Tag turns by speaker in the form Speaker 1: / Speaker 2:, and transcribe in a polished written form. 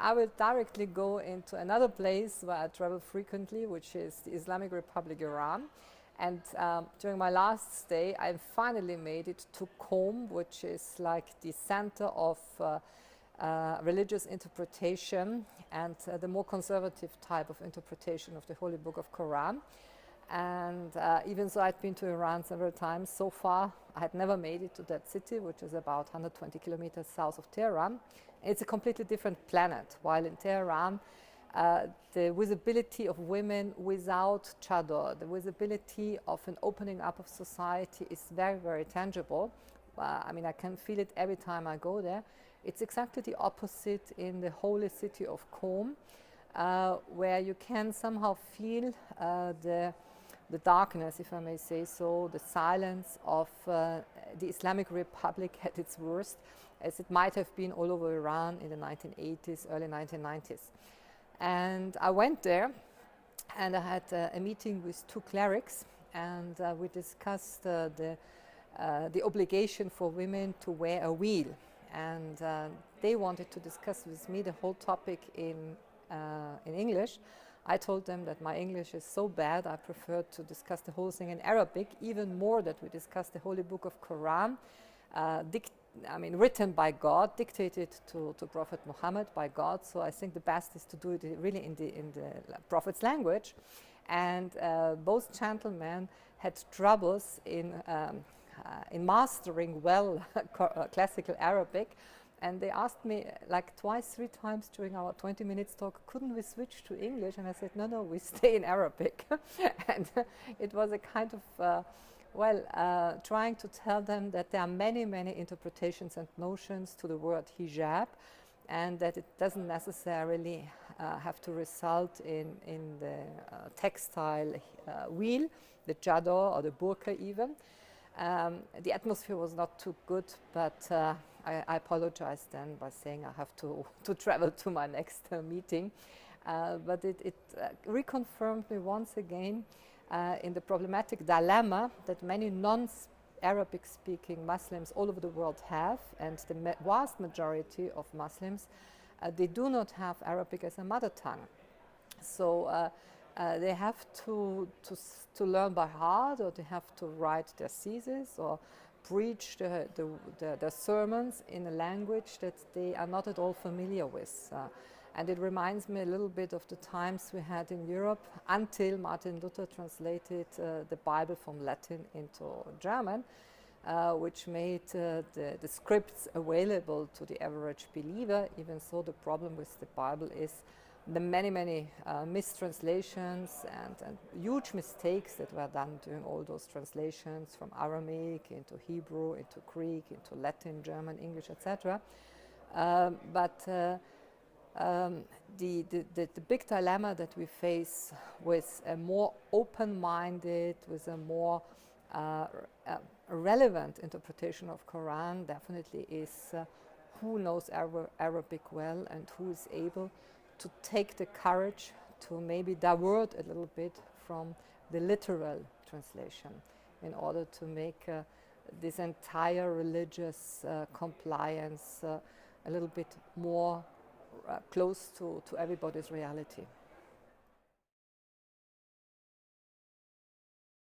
Speaker 1: I will directly go into another place where I travel frequently, which is the Islamic Republic, Iran. And during my last stay, I finally made it to Qom, which is like the center of religious interpretation and the more conservative type of interpretation of the Holy Book of Koran. And even though I'd been to Iran several times, so far I had never made it to that city, which is about 120 kilometers south of Tehran. It's a completely different planet. While in Tehran, the visibility of women without chador, the visibility of an opening up of society is very, very tangible. I mean, I can feel it every time I go there. It's exactly the opposite in the holy city of Qom, where you can somehow feel the darkness, if I may say so, the silence of the Islamic Republic at its worst, as it might have been all over Iran in the 1980s, early 1990s. And I went there and I had a meeting with two clerics, and we discussed the obligation for women to wear a veil. And they wanted to discuss with me the whole topic in English. I told them that my English is so bad, I prefer to discuss the whole thing in Arabic, even more that we discussed the Holy Book of Koran, written by God, dictated to Prophet Muhammad by God. So I think the best is to do it really in the Prophet's language. And both gentlemen had troubles in mastering well classical Arabic. And they asked me like twice, 3 times during our 20 minutes talk, couldn't we switch to English? And I said, no, we stay in Arabic. And it was a kind of, trying to tell them that there are many, many interpretations and notions to the word hijab, and that it doesn't necessarily have to result in the textile veil, the chador or the burqa even. The atmosphere was not too good, but I apologized then by saying I have to travel to my next meeting. But it reconfirmed me once again in the problematic dilemma that many non-Arabic speaking Muslims all over the world have, and the vast majority of Muslims, they do not have Arabic as a mother tongue. So they have to learn by heart, or they have to write their thesis or preach their sermons in a language that they are not at all familiar with. And it reminds me a little bit of the times we had in Europe until Martin Luther translated the Bible from Latin into German, which made the scripts available to the average believer. Even so, the problem with the Bible is the many mistranslations and huge mistakes that were done during all those translations from Aramaic into Hebrew, into Greek, into Latin, German, English, etc. The big dilemma that we face with a more open-minded, with a more relevant interpretation of Quran definitely is who knows Arabic well and who is able to take the courage to maybe divert a little bit from the literal translation in order to make this entire religious compliance a little bit more close to everybody's reality.